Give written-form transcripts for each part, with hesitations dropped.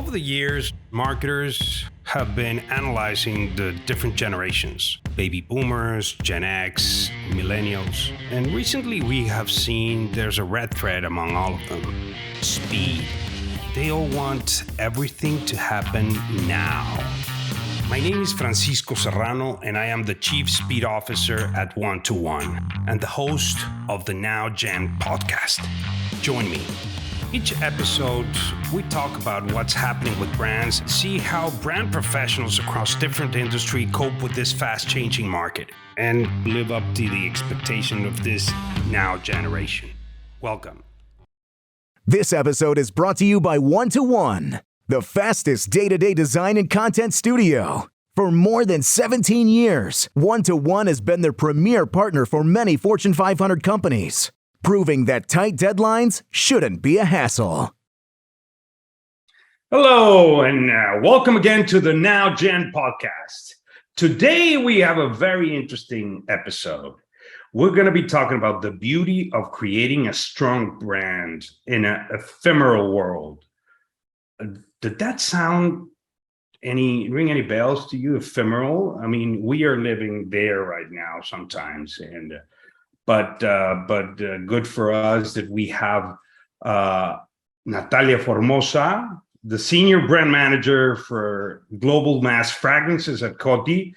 Over the years, marketers have been analyzing the different generations, baby boomers, Gen X, millennials, and recently we have seen there's a red thread among all of them: speed. They all want everything to happen now. My name is Francisco Serrano, and I am the Chief Speed Officer at One to One and the host of the Now Gen podcast. Join me. Each episode, we talk about what's happening with brands, see how brand professionals across different industries cope with this fast-changing market, and live up to the expectation of this now generation. Welcome. This episode is brought to you by One to One, the fastest day-to-day design and content studio. For more than 17 years, One to One has been their premier partner for many Fortune 500 companies, proving that tight deadlines shouldn't be a hassle. Hello, and welcome again to the Now Gen podcast. Today, we have a very interesting episode. We're going to be talking about the beauty of creating a strong brand in an ephemeral world. Did that ring any bells to you? Ephemeral? I mean, we are living there right now sometimes, and but good for us that we have Natalia Formosa, the senior brand manager for global mass fragrances at Coty,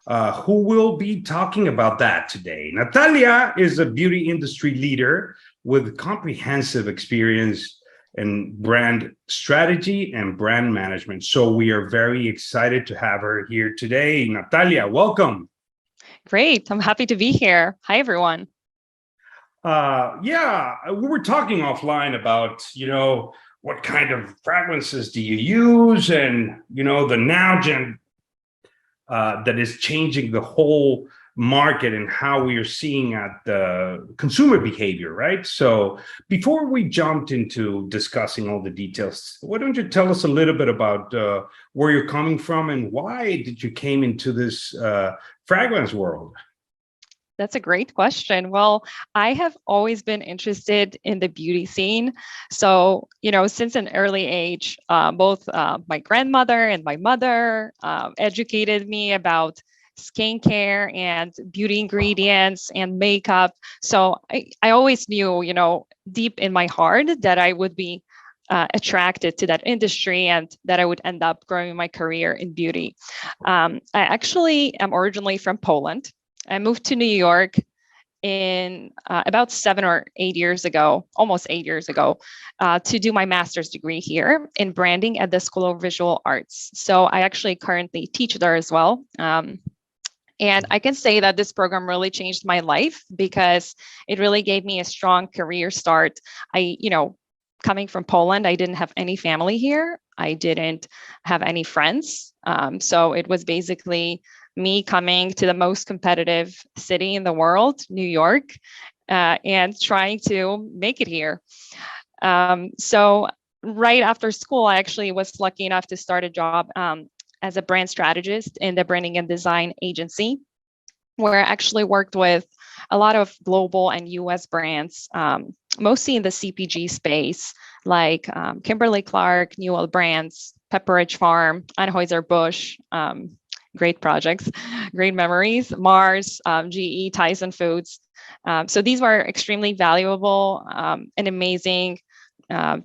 who will be talking about that today. Natalia is a beauty industry leader with comprehensive experience in brand strategy and brand management. So we are very excited to have her here today. Natalia, welcome. Great. I'm happy to be here. Hi, everyone. We were talking offline about, what kind of fragrances do you use, and, the now gen that is changing the whole market and how we are seeing at the consumer behavior, right? So before we jumped into discussing all the details, why don't you tell us a little bit about where you're coming from and why did you came into this fragrance world? That's a great question. Well, I have always been interested in the beauty scene. So, since an early age, both my grandmother and my mother educated me about skincare and beauty ingredients and makeup. So I always knew, deep in my heart that I would be attracted to that industry and that I would end up growing my career in beauty. I actually am originally from Poland. I moved to New York in about 7 or 8 years ago, almost 8 years ago, to do my master's degree here in branding at the School of Visual Arts. So I actually currently teach there as well. And I can say that this program really changed my life because it really gave me a strong career start. Coming from Poland, I didn't have any family here. I didn't have any friends. So it was basically me coming to the most competitive city in the world, New York, and trying to make it here. So right after school, I actually was lucky enough to start a job as a brand strategist in the branding and design agency, where I actually worked with a lot of global and US brands, mostly in the CPG space, like Kimberly-Clark, Newell Brands, Pepperidge Farm, Anheuser-Busch, great projects, great memories, Mars, GE, Tyson Foods. So these were extremely valuable and amazing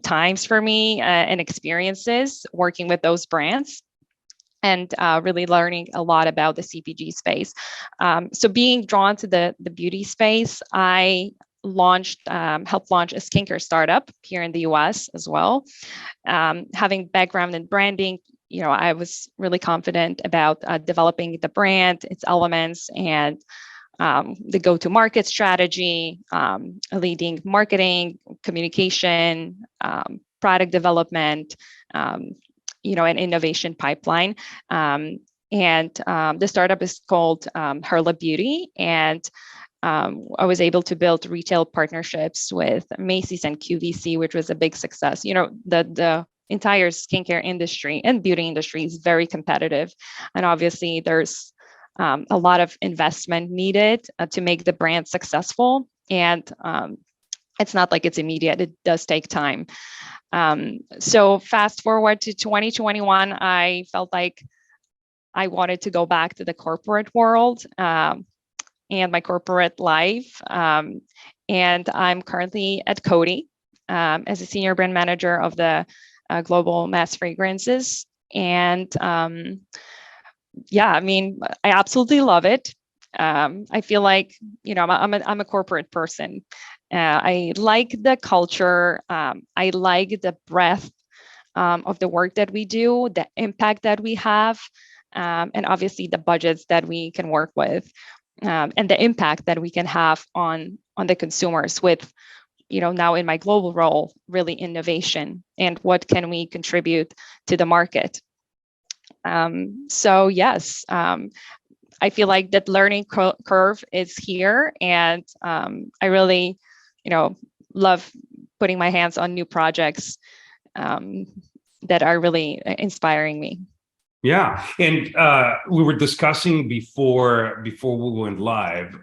times for me and experiences working with those brands and really learning a lot about the CPG space. So being drawn to the beauty space, I helped launch a skincare startup here in the US as well. Having background in branding, I was really confident about developing the brand, its elements, and the go-to-market strategy, leading marketing, communication, product development, an innovation pipeline. And the startup is called Herla Beauty, and I was able to build retail partnerships with Macy's and QVC, which was a big success. The entire skincare industry and beauty industry is very competitive. And obviously there's a lot of investment needed to make the brand successful. And it's not like it's immediate. It does take time. So fast forward to 2021, I felt like I wanted to go back to the corporate world and my corporate life. And I'm currently at Coty as a senior brand manager of the global mass fragrances. And yeah, I mean, I absolutely love it. I feel like, I'm a corporate person. I like the culture. I like the breadth of the work that we do, the impact that we have, and obviously the budgets that we can work with, and the impact that we can have on the consumers with, now in my global role, really innovation and what can we contribute to the market. So yes, I feel like that learning curve is here, and I really, love putting my hands on new projects that are really inspiring me. Yeah, and we were discussing before we went live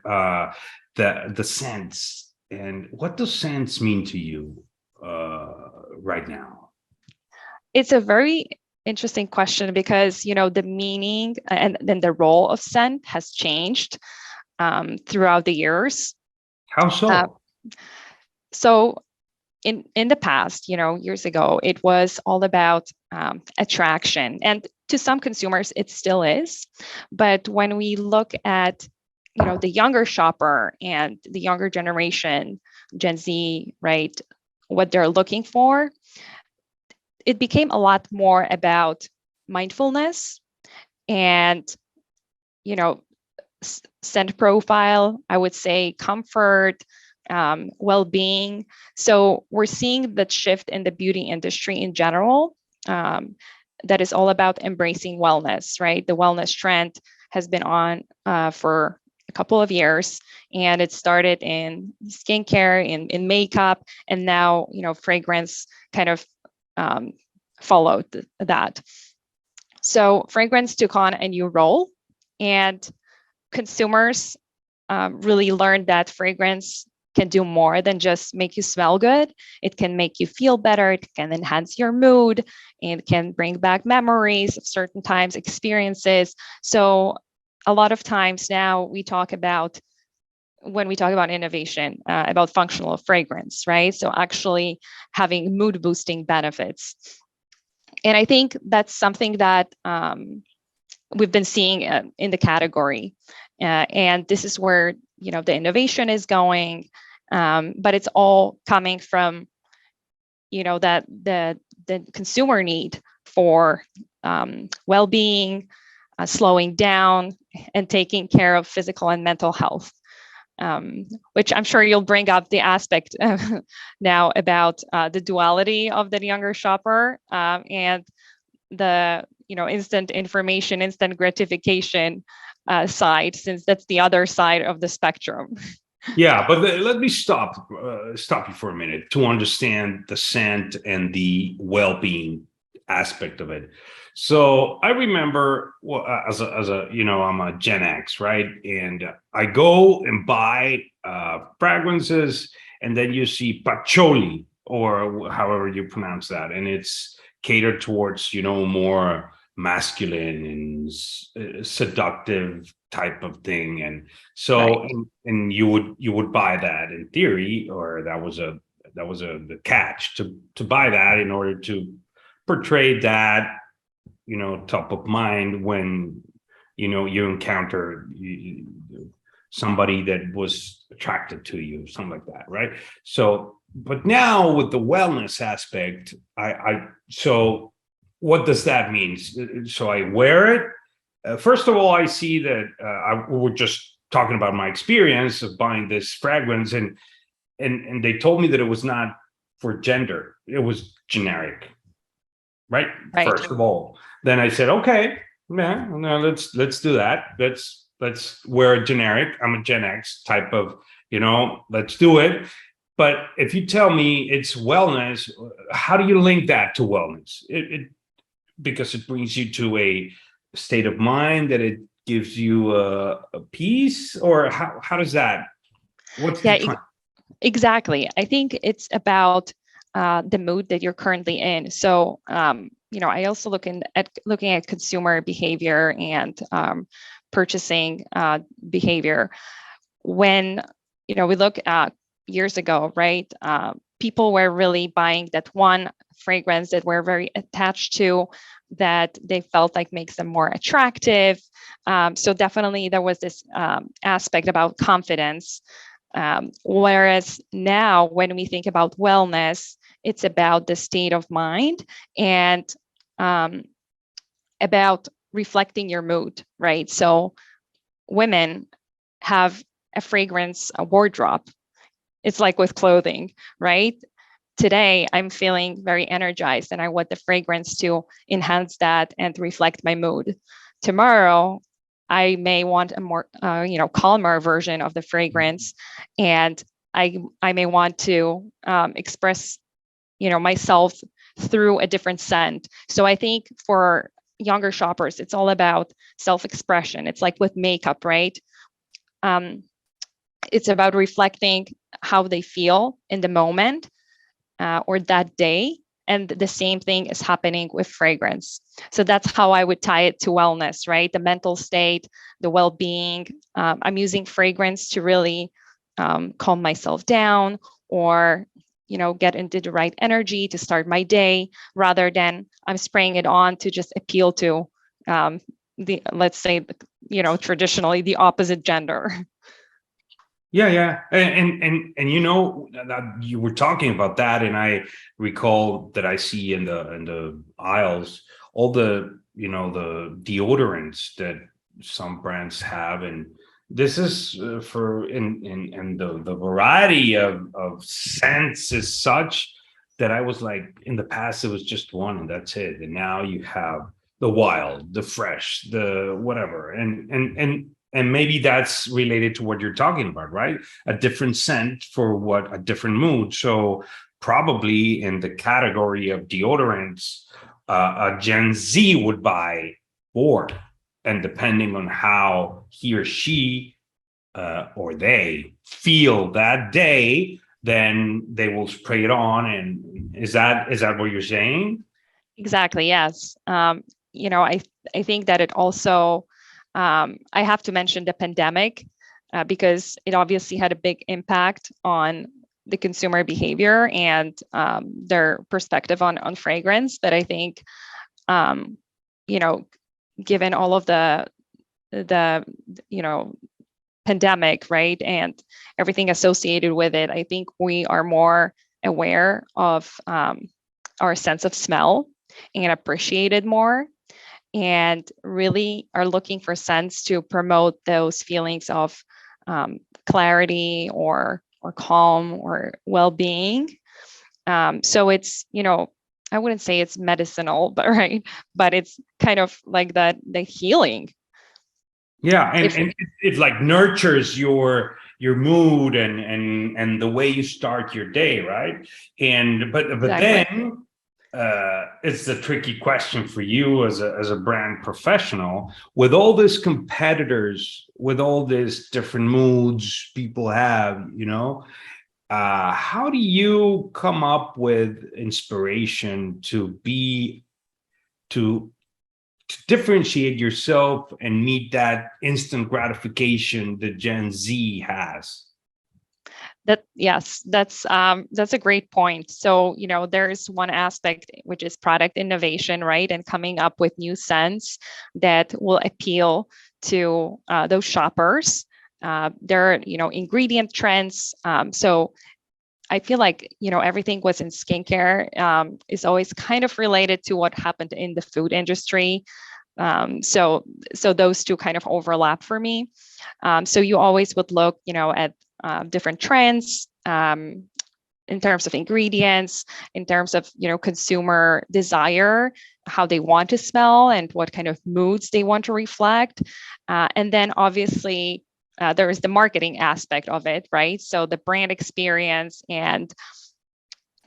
the scents, and what does scents mean to you right now? It's a very interesting question because the meaning and then the role of scent has changed throughout the years. How so? So in the past, years ago, it was all about attraction, and to some consumers, it still is. But when we look at the younger shopper and the younger generation, Gen Z, right, what they're looking for, it became a lot more about mindfulness and scent profile, I would say comfort, well-being. So we're seeing that shift in the beauty industry in general, that is all about embracing wellness, right? The wellness trend has been on for a couple of years, and it started in skincare, in makeup, and now fragrance kind of followed that. So fragrance took on a new role, and consumers really learned that fragrance can do more than just make you smell good. It can make you feel better. It can enhance your mood, and it can bring back memories of certain times, experiences. So a lot of times now when we talk about innovation, about functional fragrance, right? So actually having mood boosting benefits. And I think that's something that we've been seeing in the category. And this is where, the innovation is going. But it's all coming from, that the consumer need for well-being, slowing down, and taking care of physical and mental health. Which I'm sure you'll bring up the aspect now about the duality of the younger shopper and the instant information, instant gratification side, since that's the other side of the spectrum. Yeah, but let me stop you for a minute to understand the scent and the well-being aspect of it. So I remember, well, as a I'm a Gen X, right? And I go and buy fragrances, and then you see patchouli, or however you pronounce that, and it's catered towards more masculine and seductive type of thing. And so Right. and you would buy that in theory, or that was the catch to buy that in order to portray that top of mind when you encounter somebody that was attracted to you, something like that, right? So but now with the wellness aspect, so what does that mean? So I wear it. First of all, I see that we were just talking about my experience of buying this fragrance, and they told me that it was not for gender; it was generic, right? Right. First of all, then I said, okay, yeah, no, let's do that. Let's wear a generic. I'm a Gen X type of, let's do it. But if you tell me it's wellness, how do you link that to wellness? Because it brings you to a state of mind, that it gives you a peace, or how does that? What's the Yeah, time? exactly. I think it's about the mood that you're currently in. So, I also looking at consumer behavior and purchasing behavior. When, we look at years ago, right? People were really buying that one fragrance that we're very attached to, that they felt like makes them more attractive. So definitely there was this aspect about confidence. Whereas now, when we think about wellness, it's about the state of mind and about reflecting your mood, right? So women have a wardrobe. It's like with clothing, right? Today, I'm feeling very energized and I want the fragrance to enhance that and reflect my mood. Tomorrow, I may want a more, calmer version of the fragrance, and I may want to express, myself through a different scent. So I think for younger shoppers, it's all about self-expression. It's like with makeup, right? It's about reflecting how they feel in the moment or that day. And the same thing is happening with fragrance. So that's how I would tie it to wellness, right? The mental state, the well-being. I'm using fragrance to really calm myself down, or get into the right energy to start my day, rather than I'm spraying it on to just appeal to let's say, traditionally the opposite gender. Yeah. And that you were talking about that, and I recall that I see in the aisles all the the deodorants that some brands have, and this is for and the variety of scents is such that I was like, in the past it was just one and that's it, and now you have the wild, the fresh, the whatever, and maybe that's related to what you're talking about, right? A different scent for a different mood. So probably in the category of deodorants, a Gen Z would buy four, and depending on how he or she or they feel that day, then they will spray it on. And is that what you're saying? Exactly. Yes. I think that it also, I have to mention the pandemic because it obviously had a big impact on the consumer behavior and their perspective on fragrance. But I think, you know, given all of the pandemic, right, and everything associated with it, I think we are more aware of our sense of smell and appreciate it more, and really are looking for scents to promote those feelings of clarity or calm or well-being. So it's, I wouldn't say it's medicinal, but right, but it's kind of like the healing. Yeah, and it like nurtures your mood and the way you start your day, right? And but Exactly. then it's the tricky question for you as a brand professional, with all these competitors, with all these different moods people have, how do you come up with inspiration to differentiate yourself and meet that instant gratification that Gen Z has? Yes, that's a great point. So, there's one aspect which is product innovation, right? And coming up with new scents that will appeal to those shoppers. There are, ingredient trends. So I feel like, everything was in skincare is always kind of related to what happened in the food industry. So those two kind of overlap for me. So you always would look, at different trends in terms of ingredients, in terms of, consumer desire, how they want to smell and what kind of moods they want to reflect. And then obviously there is the marketing aspect of it, right? So the brand experience and,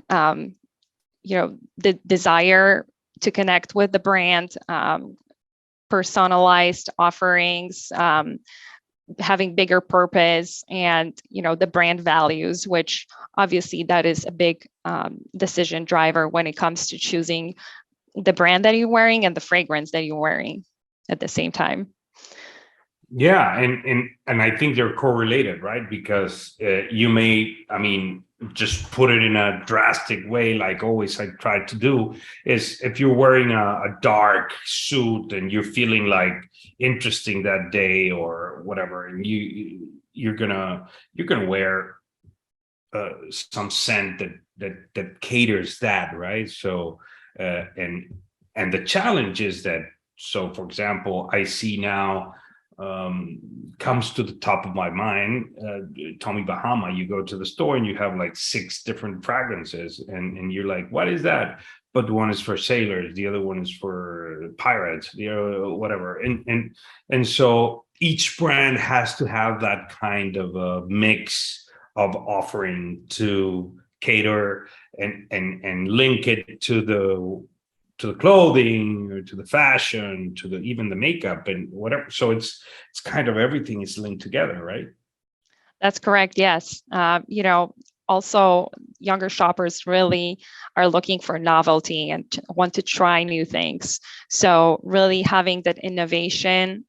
the desire to connect with the brand, personalized offerings, having bigger purpose and, the brand values, which obviously that is a big decision driver when it comes to choosing the brand that you're wearing and the fragrance that you're wearing at the same time. Yeah, and I think they're correlated, right? Because you may, just put it in a drastic way, like always I try to do, is if you're wearing a dark suit and you're feeling like interesting that day or whatever, and you're gonna wear some scent that caters that, right? So and the challenge is that, so for example, I see now, comes to the top of my mind, Tommy Bahama. You go to the store and you have like 6 different fragrances, and you're like, what is that? But one is for sailors, the other one is for pirates, the other whatever, and so each brand has to have that kind of a mix of offering to cater and link it to the clothing or to the fashion, to the even the makeup and whatever. So it's kind of everything is linked together, right? That's correct. Yes. Also younger shoppers really are looking for novelty and want to try new things. So really having that innovation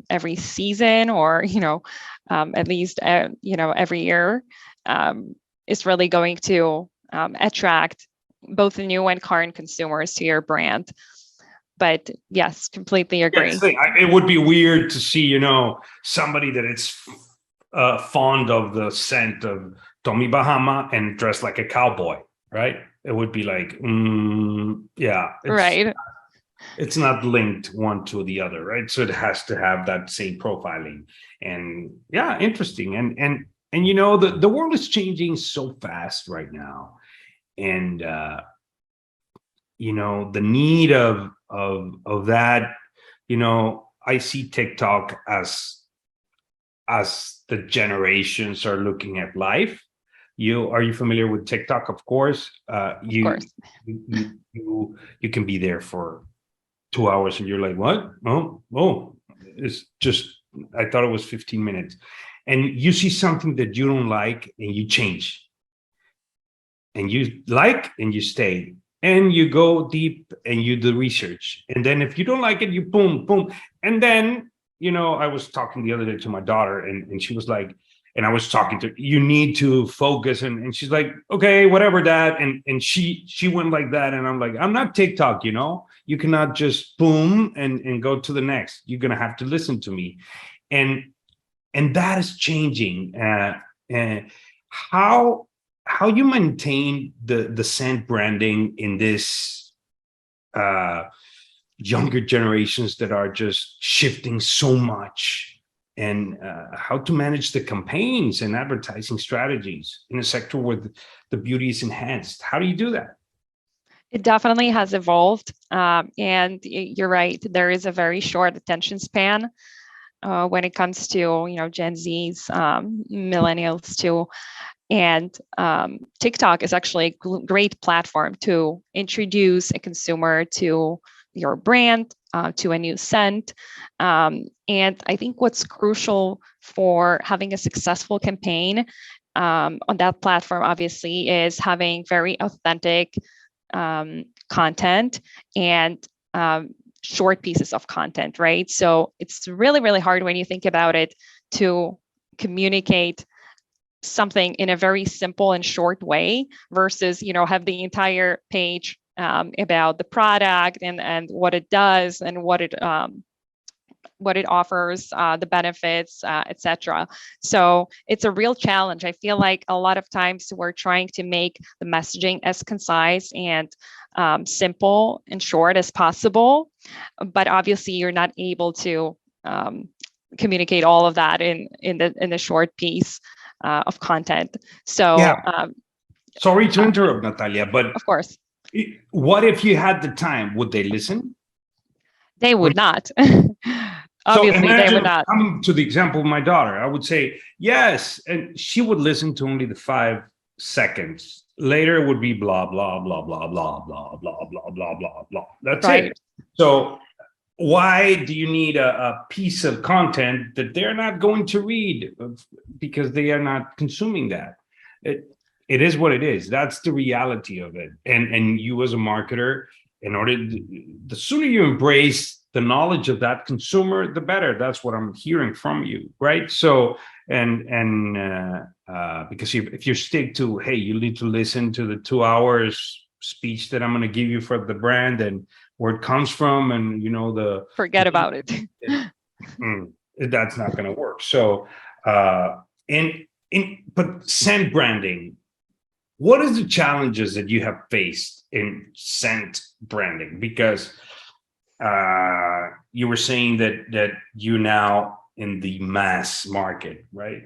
every season, or at least every year, is really going to attract both the new and current consumers to your brand. But yes, completely agree. It would be weird to see, somebody that is fond of the scent of Tommy Bahama and dressed like a cowboy, right? It would be like, yeah, right. It's not linked one to the other, right? So it has to have that same profiling. And yeah, interesting. And the world is changing so fast right now. And the need of that, I see TikTok as the generations are looking at life. Are you familiar with TikTok? Of course. Of course. You can be there for 2 hours and you're like, what? Oh, it's just, I thought it was 15 minutes. And you see something that you don't like and you change. And you like and you stay, and you go deep and you do research. And then if you don't like it, you boom. And then, I was talking the other day to my daughter, and she was like, and I was talking to, you need to focus. And she's like, okay, whatever, Dad. And she went like that. And I'm like, I'm not TikTok, you cannot just boom and go to the next. You're going to have to listen to me. And that is changing. How you maintain the scent branding in this younger generations that are just shifting so much, and how to manage the campaigns and advertising strategies in a sector where the beauty is enhanced. How do you do that? It definitely has evolved. And you're right, there is a very short attention span when it comes to, Gen Zs, millennials too. And TikTok is actually a great platform to introduce a consumer to your brand, to a new scent. And I think what's crucial for having a successful campaign on that platform, obviously, is having very authentic content and short pieces of content, right? So it's really, really hard when you think about it to communicate something in a very simple and short way versus, have the entire page about the product and what it does and what it offers, the benefits, etc. So it's a real challenge. I feel like a lot of times we're trying to make the messaging as concise and simple and short as possible, but obviously you're not able to communicate all of that in the short piece of content. So yeah. Sorry to interrupt, Natalia, but of course, what if you had the time? Would they listen? They would not. Obviously, so they would not. Coming to the example of my daughter, I would say yes, and she would listen to only the 5 seconds. Later it would be blah blah blah blah blah blah blah blah blah blah blah blah. That's right. It. So why do you need a piece of content that they're not going to read because they are not consuming that? It is what it is. That's the reality of it. And you as a marketer, in order the sooner you embrace the knowledge of that consumer, the better. That's what I'm hearing from you, right? So because if you stick to, hey, you need to listen to the 2 hours speech that I'm going to give you for the brand and where it comes from, and Forget about it. that's not going to work. So, but scent branding, what is the challenges that you have faced in scent branding? Because you were saying that you now in the mass market, right?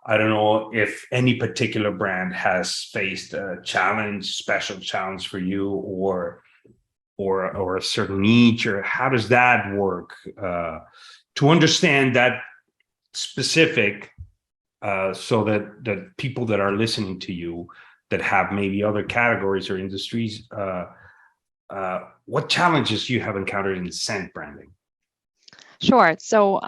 I don't know if any particular brand has faced a challenge, special challenge for you, or a certain niche, or how does that work to understand that specific, so that people that are listening to you that have maybe other categories or industries, what challenges you have encountered in scent branding? Sure. So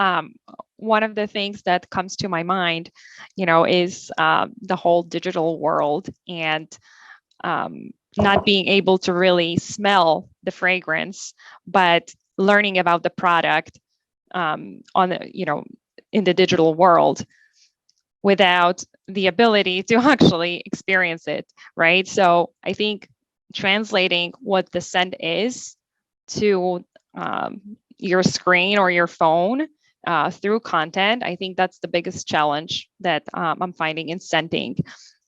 one of the things that comes to my mind, is the whole digital world, and not being able to really smell the fragrance, but learning about the product in the digital world without the ability to actually experience it, right? So I think translating what the scent is to your screen or your phone through content, I think that's the biggest challenge that I'm finding in scenting.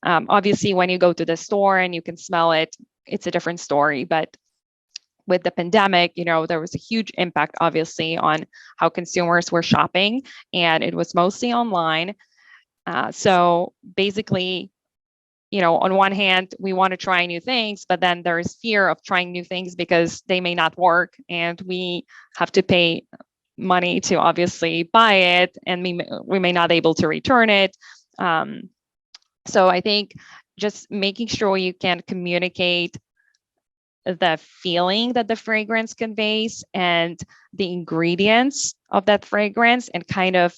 Obviously, when you go to the store and you can smell it, it's a different story. But with the pandemic, there was a huge impact, obviously, on how consumers were shopping, and it was mostly online. So basically, on one hand, we want to try new things, but then there's fear of trying new things because they may not work, and we have to pay money to obviously buy it, and we may not be able to return it. So I think just making sure you can communicate the feeling that the fragrance conveys and the ingredients of that fragrance, and kind of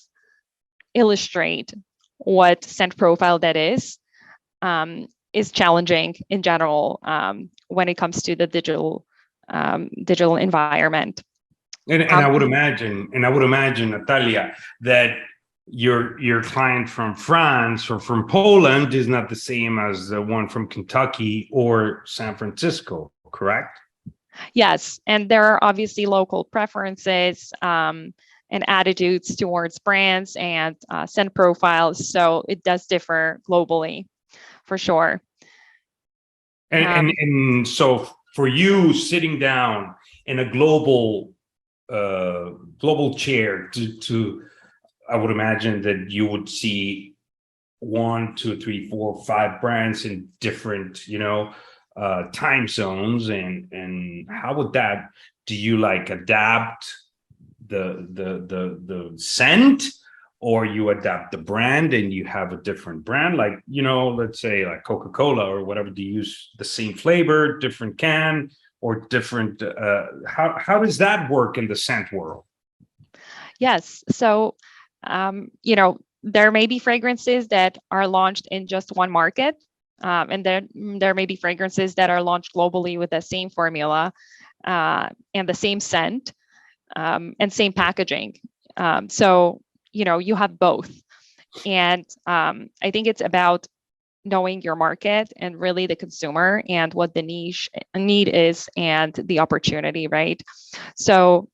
illustrate what scent profile that is challenging in general when it comes to the digital environment. And I would imagine, Natalia, that your client from France or from Poland is not the same as the one from Kentucky or San Francisco, correct? Yes, and there are obviously local preferences and attitudes towards brands and scent profiles, so it does differ globally, for sure. And so for you, sitting down in a global chair to I would imagine that you would see 1, 2, 3, 4, 5 brands in different, time zones, and how would that? Do you like adapt the scent, or you adapt the brand and you have a different brand, like let's say like Coca-Cola or whatever? Do you use the same flavor, different can, or different? How does that work in the scent world? Yes. So, there may be fragrances that are launched in just one market, and there may be fragrances that are launched globally with the same formula and the same scent and same packaging. So, you have both. And I think it's about knowing your market and really the consumer and what the need is and the opportunity, right? So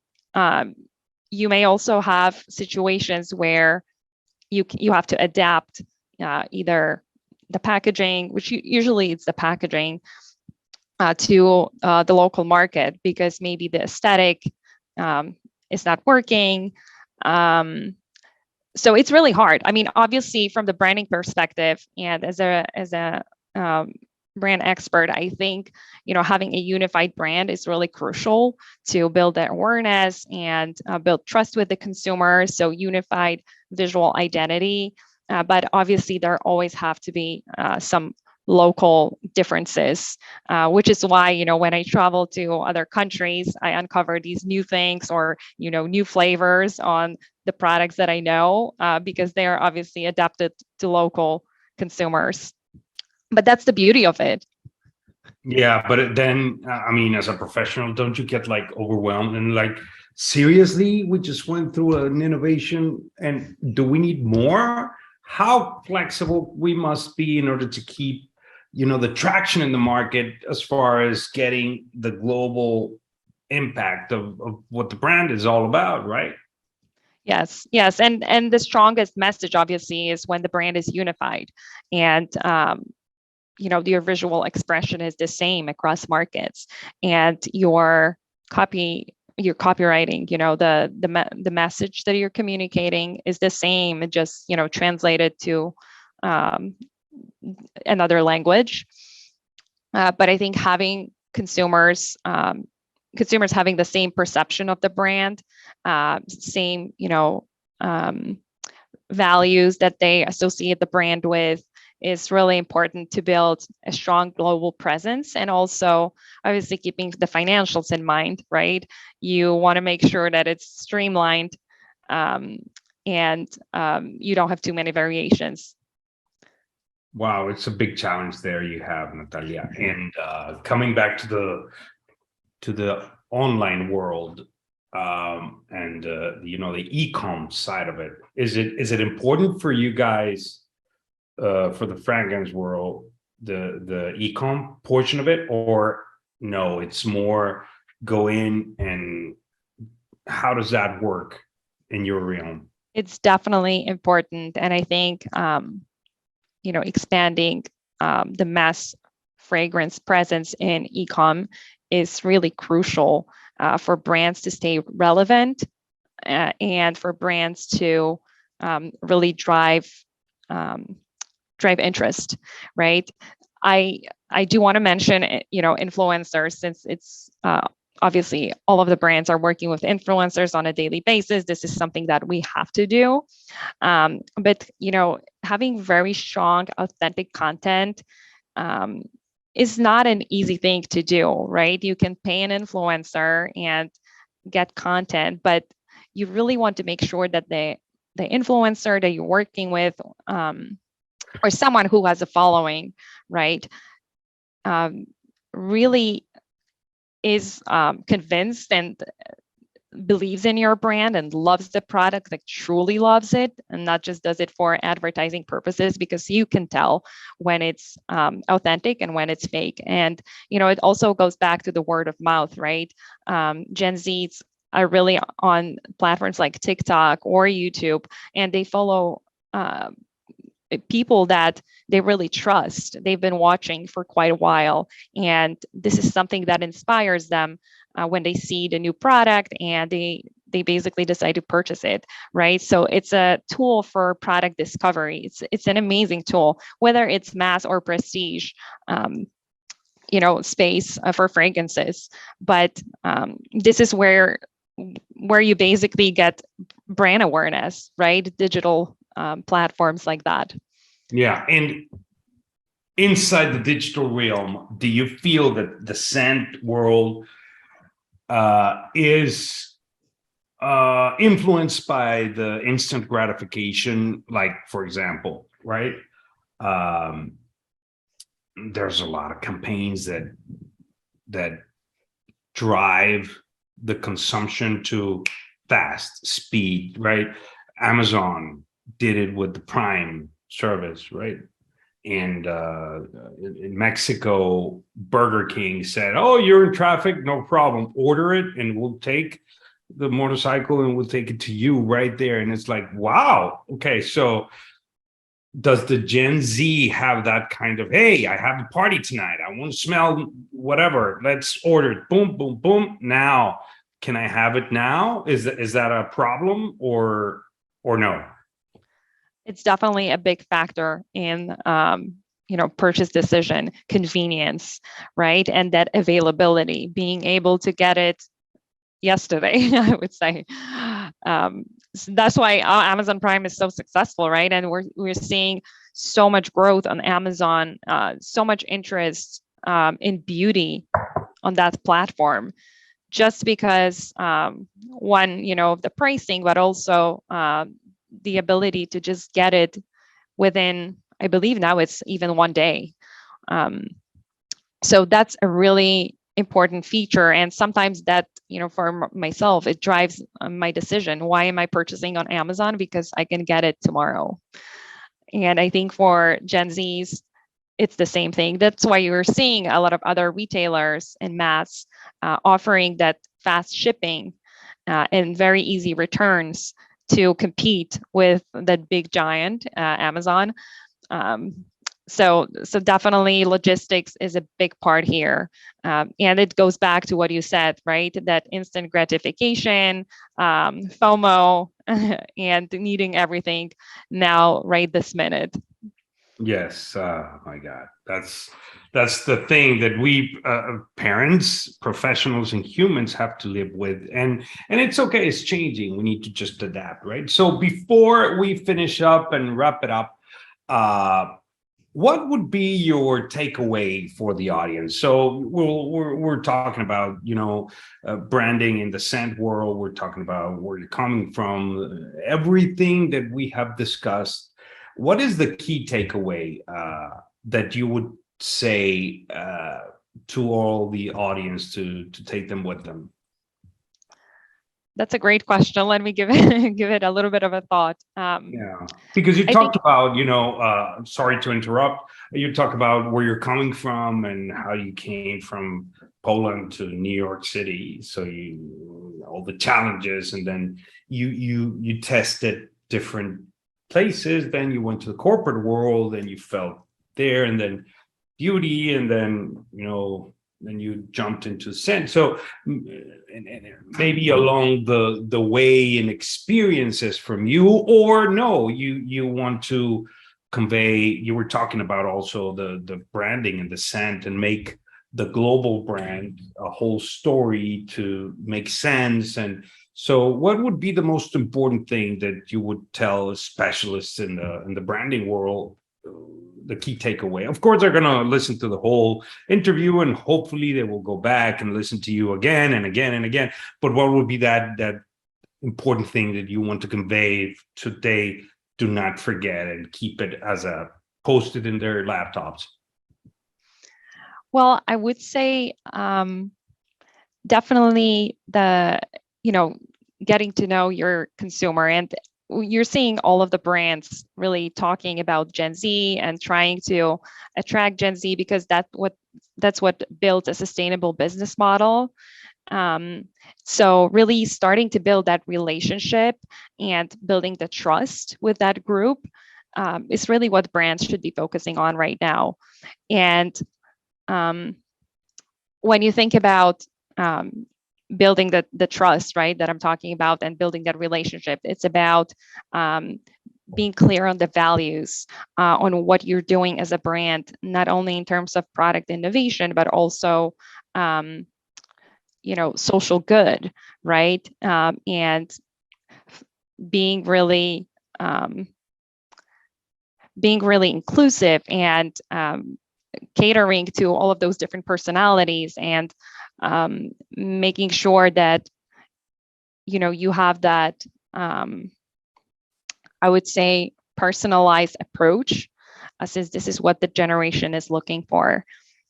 you may also have situations where you have to adapt either the packaging, which usually it's the packaging, to the local market, because maybe the aesthetic is not working. So it's really hard. I mean, obviously, from the branding perspective, and as a brand expert, I think having a unified brand is really crucial to build that awareness and build trust with the consumer. So unified visual identity, but obviously there always have to be some local differences, which is why, when I travel to other countries, I uncover these new things or, new flavors on the products that I know, because they are obviously adapted to local consumers. But that's the beauty of it. Yeah, but then, I mean, as a professional, don't you get like overwhelmed and like, seriously, we just went through an innovation and do we need more? How flexible we must be in order to keep, the traction in the market as far as getting the global impact of what the brand is all about, right? Yes, yes, and the strongest message obviously is when the brand is unified, and your visual expression is the same across markets, and your copywriting, the message that you're communicating is the same, just translated to another language. But I think having consumers having the same perception of the brand, same values that they associate the brand with, is really important to build a strong global presence, and also obviously keeping the financials in mind, right? You want to make sure that it's streamlined, and you don't have too many variations. Wow, it's a big challenge there you have, Natalia. And coming back to the online world, and the e-com side of it, is it important for you guys, for the fragrance world, the e-com portion of it, or no, it's more go in, and how does that work in your realm? It's definitely important, and I think expanding the mass fragrance presence in e-com is really crucial for brands to stay relevant, and for brands to really drive interest, right? I do want to mention, influencers, since it's obviously all of the brands are working with influencers on a daily basis. This is something that we have to do. But having very strong, authentic content is not an easy thing to do, right? You can pay an influencer and get content, but you really want to make sure that the influencer that you're working with, or someone who has a following, right, really is convinced and believes in your brand and loves the product, like truly loves it, and not just does it for advertising purposes, because you can tell when it's authentic and when it's fake. And it also goes back to the word of mouth, right? Gen Zs are really on platforms like TikTok or YouTube, and they follow people that they really trust. They've been watching for quite a while, and this is something that inspires them when they see the new product, and they basically decide to purchase it, right? So it's a tool for product discovery. It's an amazing tool, whether it's mass or prestige, space for fragrances. But this is where you basically get brand awareness, right? Digital platforms like that. Yeah, and inside the digital realm, do you feel that the scent world is influenced by the instant gratification? Like, for example, right? There's a lot of campaigns that drive the consumption to fast speed, right? Amazon did it with the Prime service, right? And in Mexico, Burger King said, "Oh, you're in traffic, no problem. Order it, and we'll take the motorcycle and we'll take it to you right there." And it's like, wow, okay. So does the Gen Z have that kind of, hey, I have a party tonight, I want to smell whatever, let's order it, boom, boom, boom. Now, can I have it now? Is that a problem, or no? It's definitely a big factor in purchase decision, convenience, right? And that availability, being able to get it yesterday, I would say. So that's why Amazon Prime is so successful, right? And we're seeing so much growth on Amazon, so much interest in beauty on that platform, just because one, the pricing, but also the ability to just get it within, I believe now it's even one day. So that's a really important feature. And sometimes that, for myself, it drives my decision. Why am I purchasing on Amazon? Because I can get it tomorrow. And I think for Gen Zs, it's the same thing. That's why you're seeing a lot of other retailers and mass offering that fast shipping and very easy returns to compete with that big giant, Amazon. So definitely logistics is a big part here. And it goes back to what you said, right? That instant gratification, FOMO, and needing everything now, right this minute. Yes. Oh my God. That's the thing that we parents, professionals, and humans have to live with, and it's okay. It's changing. We need to just adapt, right? So before we finish up and wrap it up, what would be your takeaway for the audience? So we're talking about branding in the scent world. We're talking about where you're coming from, everything that we have discussed. What is the key takeaway that you would say to all the audience to take them with them? That's a great question. Let me give it a little bit of a thought. Yeah, because you I talked think, about, sorry to interrupt, you talk about where you're coming from and how you came from Poland to New York City. So all the challenges, and then you tested different places, then you went to the corporate world and you felt there, and then beauty, and then then you jumped into scent. So and maybe along the way and experiences from you, or no, you want to convey, you were talking about also the branding and the scent, and make the global brand a whole story to make sense. And so what would be the most important thing that you would tell specialists in the branding world, the key takeaway? Of course, they're going to listen to the whole interview, and hopefully they will go back and listen to you again and again and again. But what would be that important thing that you want to convey so they do not forget and keep it as a posted in their laptops? well, I would say definitely getting to know your consumer. And you're seeing all of the brands really talking about Gen Z and trying to attract Gen Z, because that's what built a sustainable business model. So really starting to build that relationship and building the trust with that group is really what brands should be focusing on right now. And when you think about building the trust, right, that I'm talking about, and building that relationship, it's about being clear on the values, on what you're doing as a brand, not only in terms of product innovation, but also social good, right? And being really inclusive, and catering to all of those different personalities, and making sure that you have that I would say personalized approach, since this is what the generation is looking for.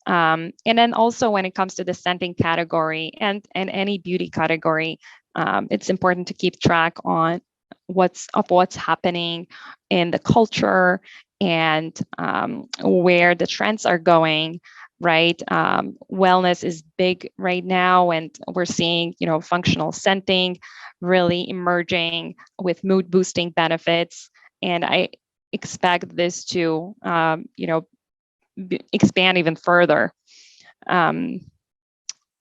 And then also when it comes to the scenting category and any beauty category, it's important to keep track on what's happening in the culture, and where the trends are going, right? Wellness is big right now, and we're seeing, functional scenting really emerging with mood boosting benefits. And I expect this to, expand even further.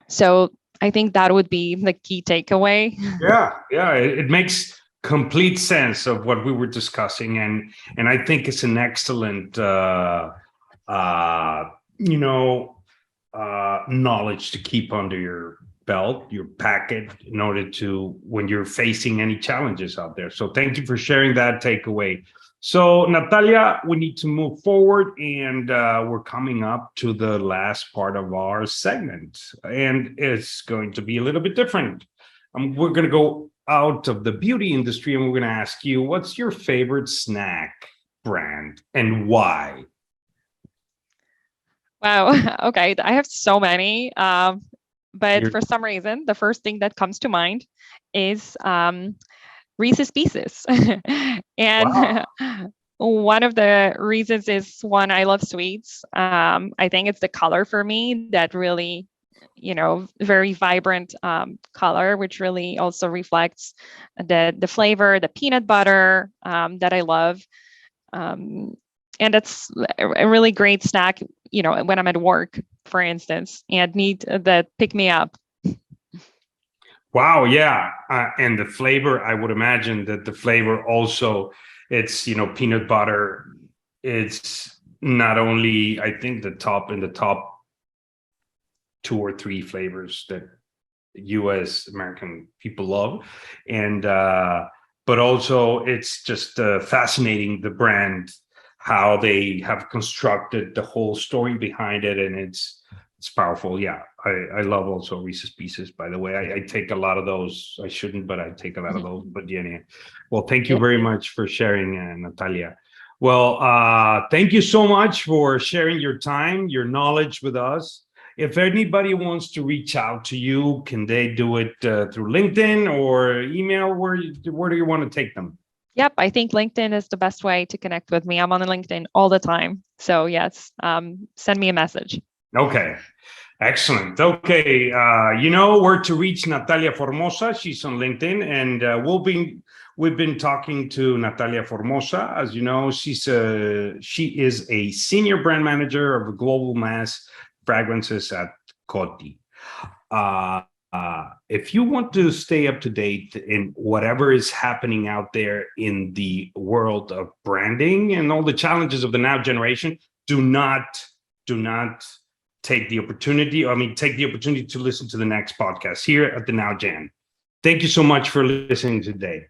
So I think that would be the key takeaway. Yeah, it makes complete sense of what we were discussing, and I think it's an excellent knowledge to keep under belt, your packet, in order to when you're facing any challenges out there. So thank you for sharing that takeaway. So Natalia, we need to move forward, and we're coming up to the last part of our segment, and it's going to be a little bit different. We're going to go out of the beauty industry, and we're going to ask you, what's your favorite snack brand and why? Wow. Okay. I have so many. But You're, for some reason, the first thing that comes to mind is Reese's Pieces. wow. And one of the reasons is, one, I love sweets. I think it's the color for me that really, very vibrant color, which really also reflects the flavor, the peanut butter that I love. And it's a really great snack, when I'm at work, for instance, and need that pick me up. Wow, yeah. And the flavor, I would imagine that the flavor also, it's, peanut butter. It's not only, I think, the top 2 or 3 flavors that US American people love. And, but also it's just fascinating, the brand, how they have constructed the whole story behind it. And it's powerful. Yeah. I love also Reese's Pieces, by the way. I take a lot of those. I shouldn't, but I take a lot of those. But yeah. Well, thank you Yeah. very much for sharing, Natalia. Well, thank you so much for sharing your time, your knowledge with us. If anybody wants to reach out to you, can they do it through LinkedIn or email? Where do you want to take them? Yep, I think LinkedIn is the best way to connect with me. I'm on LinkedIn all the time. So yes, send me a message. Okay. Excellent. Okay. You know where to reach Natalia Formosa. She's on LinkedIn, and we've been talking to Natalia Formosa. As you know, she is a senior brand manager of global mass fragrances at Coty. If you want to stay up to date in whatever is happening out there in the world of branding and all the challenges of the now generation, do not take the opportunity to listen to the next podcast here at the Now Gen. Thank you so much for listening today.